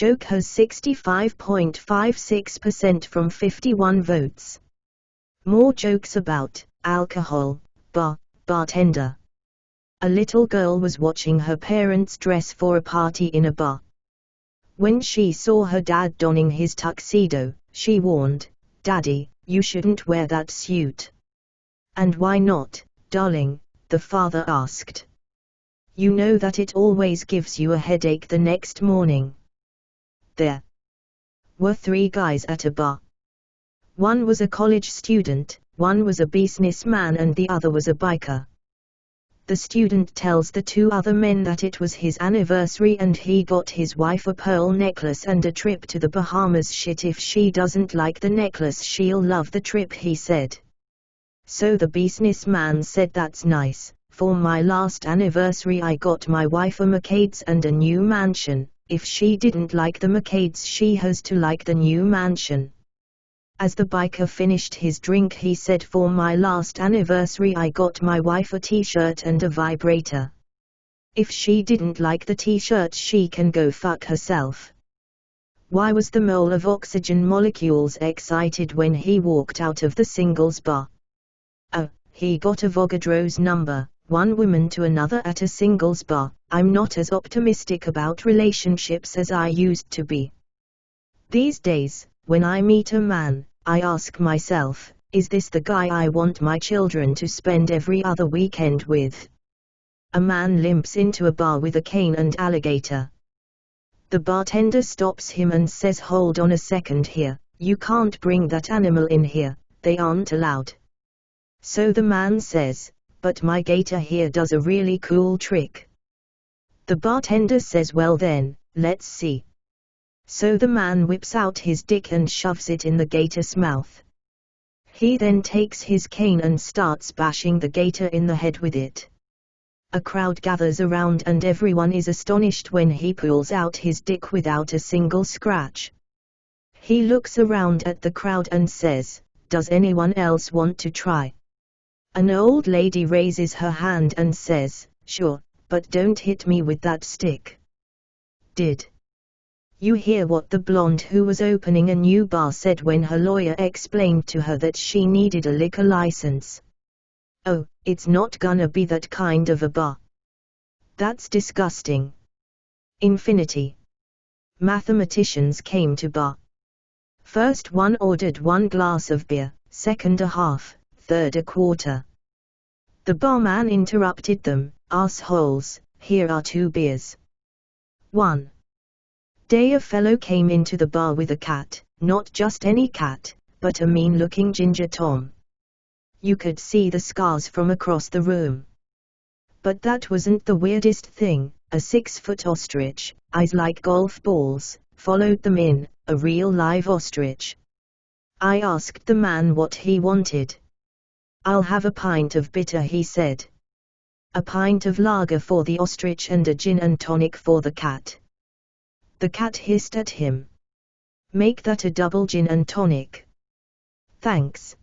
joke has 65.56% from 51 votes. More jokes about alcohol, bartender. A little girl was watching her parents dress for a party in a bar. When she saw her dad donning his tuxedo, she warned, "Daddy, you shouldn't wear that suit." "And why not, darling?" the father asked. "You know that it always gives you a headache the next morning." There were 3 guys at a bar. One was a college student, one was a businessman, and the other was a biker. The student tells the 2 other men that it was his anniversary and he got his wife a pearl necklace and a trip to the Bahamas. "Shit, if she doesn't like the necklace, she'll love the trip," he said. So the businessman said, "That's nice. For my last anniversary I got my wife a Mercedes and a new mansion. If she didn't like the Mercedes, she has to like the new mansion." As the biker finished his drink, he said, "For my last anniversary I got my wife a t-shirt and a vibrator. If she didn't like the t-shirt, she can go fuck herself." Why was the mole of oxygen molecules excited when he walked out of the singles bar? Oh, he got Avogadro's number, one woman to another at a singles bar. I'm not as optimistic about relationships as I used to be. These days, when I meet a man, I ask myself, is this the guy I want my children to spend every other weekend with? A man limps into a bar with a cane and alligator. The bartender stops him and says, "Hold on a second here, you can't bring that animal in here, they aren't allowed." So the man says, "But my gator here does a really cool trick." The bartender says, "Well then, let's see." So the man whips out his dick and shoves it in the gator's mouth. He then takes his cane and starts bashing the gator in the head with it. A crowd gathers around and everyone is astonished when he pulls out his dick without a single scratch. He looks around at the crowd and says, "Does anyone else want to try?" An old lady raises her hand and says, "Sure, but don't hit me with that stick." Did you hear what the blonde who was opening a new bar said when her lawyer explained to her that she needed a liquor license? "Oh, it's not gonna be that kind of a bar. That's disgusting." Infinity. Mathematicians came to bar. First one ordered 1 glass of beer, second a half, third a quarter. The barman interrupted them, "Assholes, here are 2 beers. One day a fellow came into the bar with a cat, not just any cat, but a mean-looking ginger Tom. You could see the scars from across the room. But that wasn't the weirdest thing. A 6-foot ostrich, eyes like golf balls, followed them in, a real live ostrich. I asked the man what he wanted. "I'll have a pint of bitter," he said. A pint of lager for the ostrich and a gin and tonic for the cat. The cat hissed at him. "Make that a double gin and tonic." "Thanks."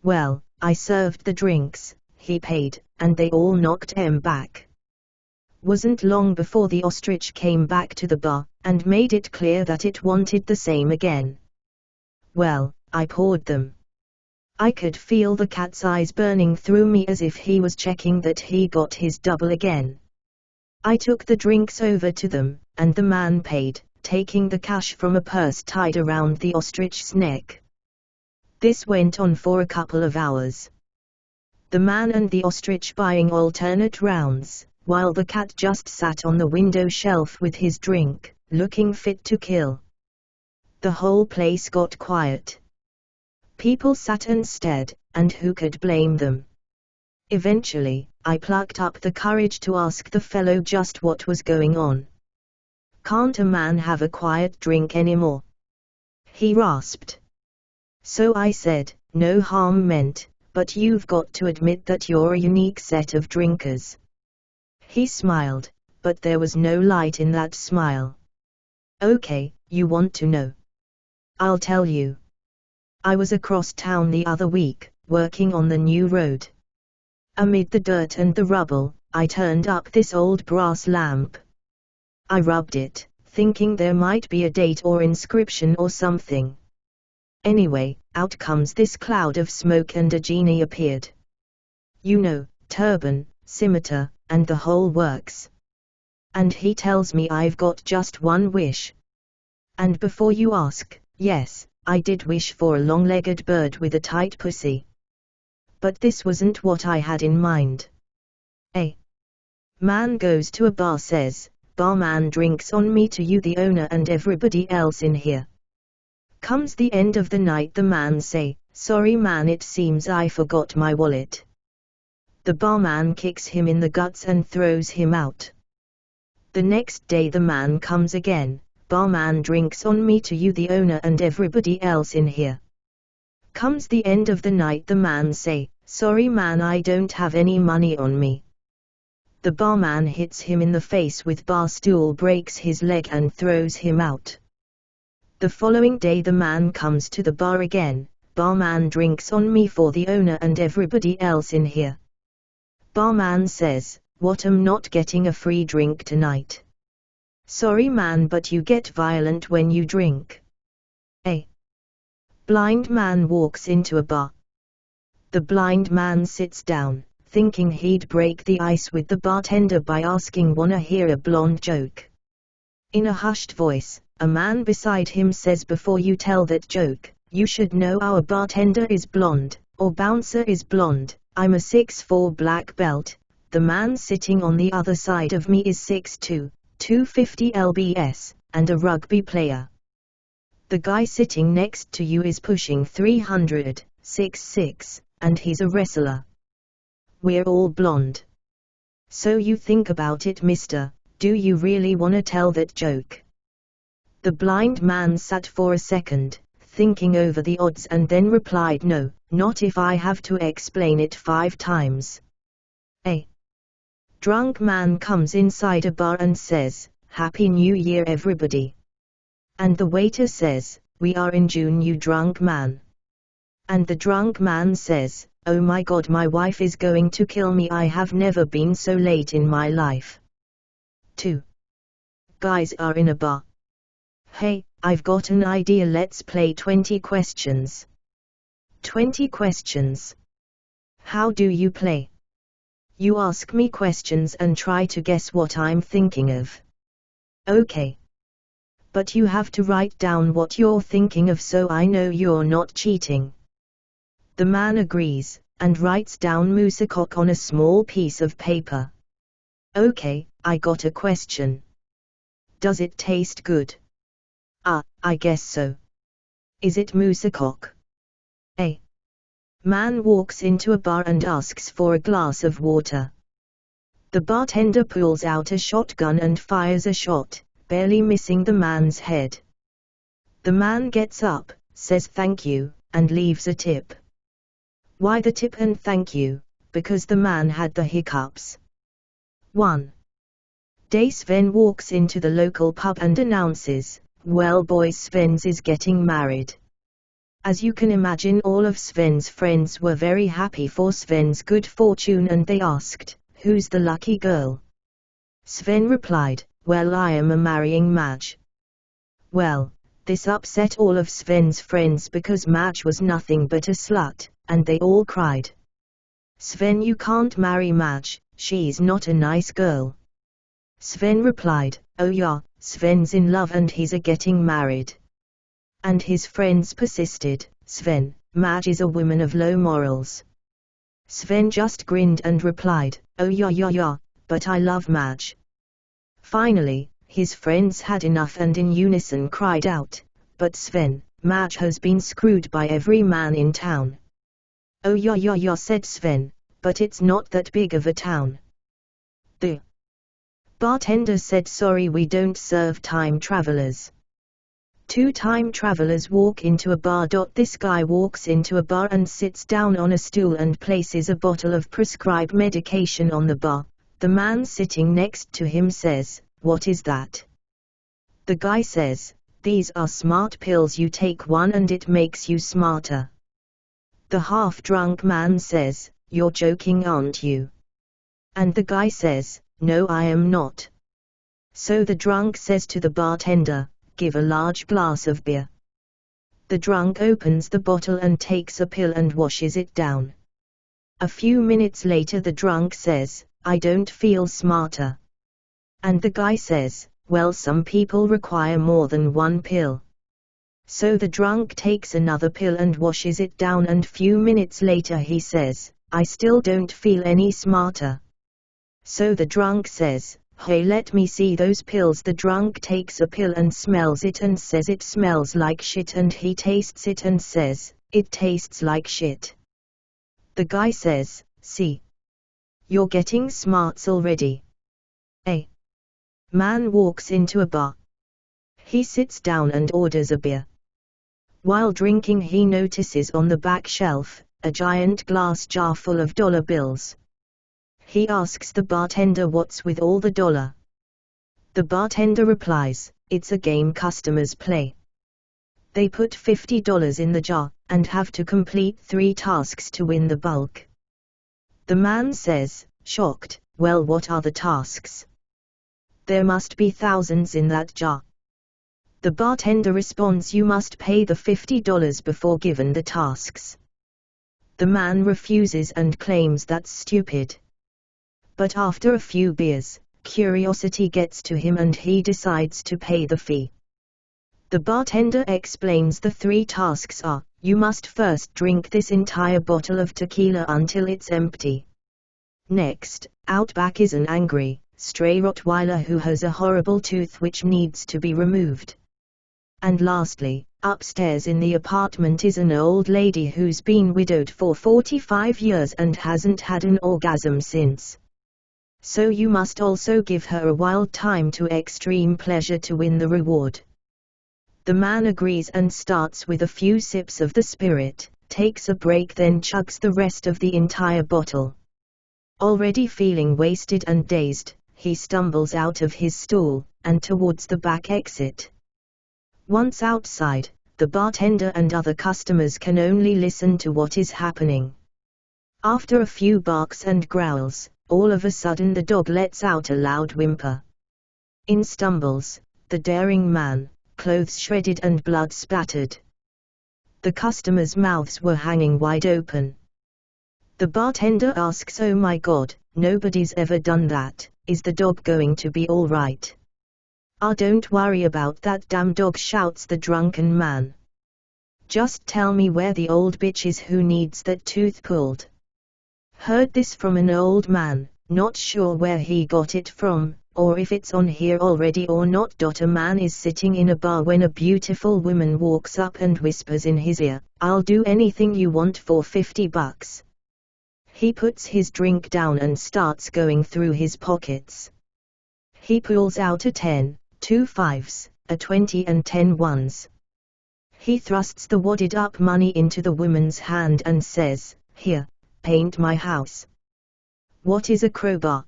Well, I served the drinks, he paid, and they all knocked him back. Wasn't long before the ostrich came back to the bar, and made it clear that it wanted the same again. Well, I poured them. I could feel the cat's eyes burning through me as if he was checking that he got his double again. I took the drinks over to them, and the man paid, taking the cash from a purse tied around the ostrich's neck. This went on for a couple of hours. The man and the ostrich buying alternate rounds, while the cat just sat on the window shelf with his drink, looking fit to kill. The whole place got quiet. People sat and stared, and who could blame them? Eventually, I plucked up the courage to ask the fellow just what was going on. "Can't a man have a quiet drink anymore?" he rasped. So I said, "No harm meant, but you've got to admit that you're a unique set of drinkers." He smiled, but there was no light in that smile. "Okay, you want to know? I'll tell you. I was across town the other week, working on the new road. Amid the dirt and the rubble, I turned up this old brass lamp. I rubbed it, thinking there might be a date or inscription or something. Anyway, out comes this cloud of smoke and a genie appeared. You know, turban, scimitar, and the whole works. And he tells me I've got just one wish. And before you ask, yes, I did wish for a long-legged bird with a tight pussy. But this wasn't what I had in mind. A man goes to a bar, says, barman drinks on me to you the owner and everybody else in here. Comes the end of the night, the man say, sorry man, it seems I forgot my wallet. The barman kicks him in the guts and throws him out. The next day the man comes again, barman drinks on me to you the owner and everybody else in here. Comes the end of the night, the man say, sorry man, I don't have any money on me. The barman hits him in the face with bar stool, breaks his leg and throws him out. The following day the man comes to the bar again, barman drinks on me for the owner and everybody else in here. Barman says, what, I'm not getting a free drink tonight. Sorry man, but you get violent when you drink. A blind man walks into a bar. The blind man sits down, thinking he'd break the ice with the bartender by asking, wanna hear a blonde joke? In a hushed voice, a man beside him says, before you tell that joke, you should know our bartender is blonde, or bouncer is blonde. I'm a 6'4" black belt. The man sitting on the other side of me is 6'2", 250 lbs, and a rugby player. The guy sitting next to you is pushing 300, 6'6", and he's a wrestler. We're all blonde. So you think about it, mister, do you really wanna tell that joke? The blind man sat for a second, thinking over the odds, and then replied, no, not if I have to explain it 5 times. A drunk man comes inside a bar and says, Happy New Year everybody. And the waiter says, we are in June, you drunk man. And the drunk man says, oh my God, my wife is going to kill me, I have never been so late in my life. 2 guys are in a bar. Hey, I've got an idea, let's play 20 questions. 20 questions. How do you play? You ask me questions and try to guess what I'm thinking of. Okay. But you have to write down what you're thinking of so I know you're not cheating. The man agrees, and writes down moosecock on a small piece of paper. Okay, I got a question. Does it taste good? I guess so. Is it moosecock? A man walks into a bar and asks for a glass of water. The bartender pulls out a shotgun and fires a shot, barely missing the man's head. The man gets up, says thank you, and leaves a tip. Why the tip and thank you? Because the man had the hiccups. 1 day Sven walks into the local pub and announces, well boys, Sven's is getting married. As you can imagine, all of Sven's friends were very happy for Sven's good fortune and they asked, who's the lucky girl? Sven replied, well, I am a marrying Madge. Well, this upset all of Sven's friends because Madge was nothing but a slut, and they all cried. Sven, you can't marry Madge, she's not a nice girl. Sven replied, oh yeah, Sven's in love and he's getting married. And his friends persisted, Sven, Madge is a woman of low morals. Sven just grinned and replied, oh yeah, but I love Madge. Finally, his friends had enough and in unison cried out, but Sven, Madge has been screwed by every man in town. Oh yeah, said Sven, but it's not that big of a town. The bartender said, sorry, we don't serve time travelers. 2 time travelers walk into a bar. This guy walks into a bar and sits down on a stool and places a bottle of prescribed medication on the bar. The man sitting next to him says, what is that? The guy says, these are smart pills, you take one and it makes you smarter. The half-drunk man says, you're joking, aren't you? And the guy says, no, I am not. So the drunk says to the bartender, "Give a large glass of beer." The drunk opens the bottle and takes a pill and washes it down. A few minutes later the drunk says, "I don't feel smarter." And the guy says, "Well, some people require more than one pill." So the drunk takes another pill and washes it down, and few minutes later he says, "I still don't feel any smarter." So the drunk says, "Hey, let me see those pills." The drunk takes a pill and smells it and says it smells like shit, and he tastes it and says, "It tastes like shit." The guy says, "See? You're getting smarts already." A man walks into a bar. He sits down and orders a beer. While drinking he notices on the back shelf, a giant glass jar full of dollar bills. He asks the bartender what's with all the dollar. The bartender replies, "It's a game customers play. They put $50 in the jar, and have to complete 3 tasks to win the bulk." The man says, shocked, "Well, what are the tasks? There must be thousands in that jar." The bartender responds, "You must pay the $50 before given the tasks." The man refuses and claims that's stupid. But after a few beers, curiosity gets to him and he decides to pay the fee. The bartender explains the 3 tasks are: you must first drink this entire bottle of tequila until it's empty. Next, out back is an angry, stray Rottweiler who has a horrible tooth which needs to be removed. And lastly, upstairs in the apartment is an old lady who's been widowed for 45 years and hasn't had an orgasm since. So you must also give her a wild time to extreme pleasure to win the reward. The man agrees and starts with a few sips of the spirit, takes a break, then chugs the rest of the entire bottle. Already feeling wasted and dazed, he stumbles out of his stall, and towards the back exit. Once outside, the bartender and other customers can only listen to what is happening. After a few barks and growls, all of a sudden the dog lets out a loud whimper. In stumbles the daring man, clothes shredded and blood spattered. The customers' mouths were hanging wide open. The bartender asks, "Oh my God, nobody's ever done that. Is the dog going to be all right?" "Ah, don't worry about that damn dog," shouts the drunken man. "Just tell me where the old bitch is who needs that tooth pulled." Heard this from an old man, not sure where he got it from, or if it's on here already or not. A man is sitting in a bar when a beautiful woman walks up and whispers in his ear, "I'll do anything you want for $50. He puts his drink down and starts going through his pockets. He pulls out a 10, 2 5s, a 20 and 10 ones. He thrusts the wadded up money into the woman's hand and says, "Here, paint my house." What is a crowbar?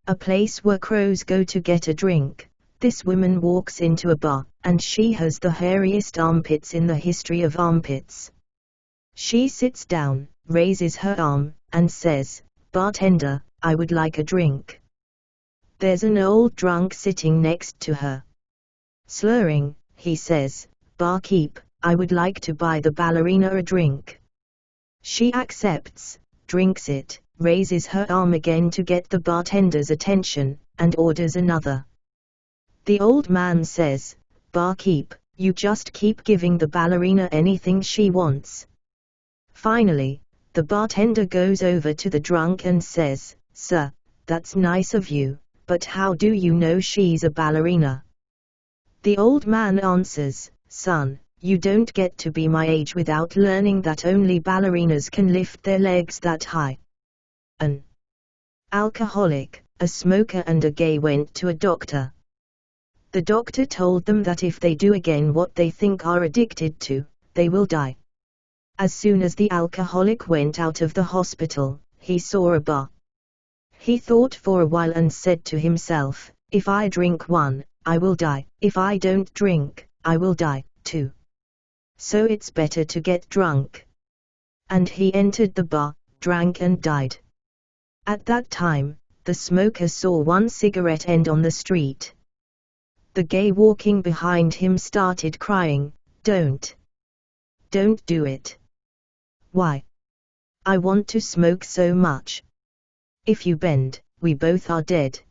A place where crows go to get a drink. This woman walks into a bar, and she has the hairiest armpits in the history of armpits. She sits down, raises her arm, and says, "Bartender, I would like a drink." There's an old drunk sitting next to her. Slurring, he says, "Barkeep, I would like to buy the ballerina a drink." She accepts, drinks it, raises her arm again to get the bartender's attention, and orders another. The old man says, "Barkeep, you just keep giving the ballerina anything she wants." Finally, the bartender goes over to the drunk and says, "Sir, that's nice of you, but how do you know she's a ballerina?" The old man answers, "Son, you don't get to be my age without learning that only ballerinas can lift their legs that high." An alcoholic, a smoker and a gay went to a doctor. The doctor told them that if they do again what they think are addicted to, they will die. As soon as the alcoholic went out of the hospital, he saw a bar. He thought for a while and said to himself, "If I drink one, I will die. If I don't drink, I will die, too. So it's better to get drunk." And he entered the bar, drank and died. At that time, The smoker saw one cigarette end on the street. The gay walking behind him started crying, "Don't do it. Why? I want to smoke so much. If you bend, we both are dead."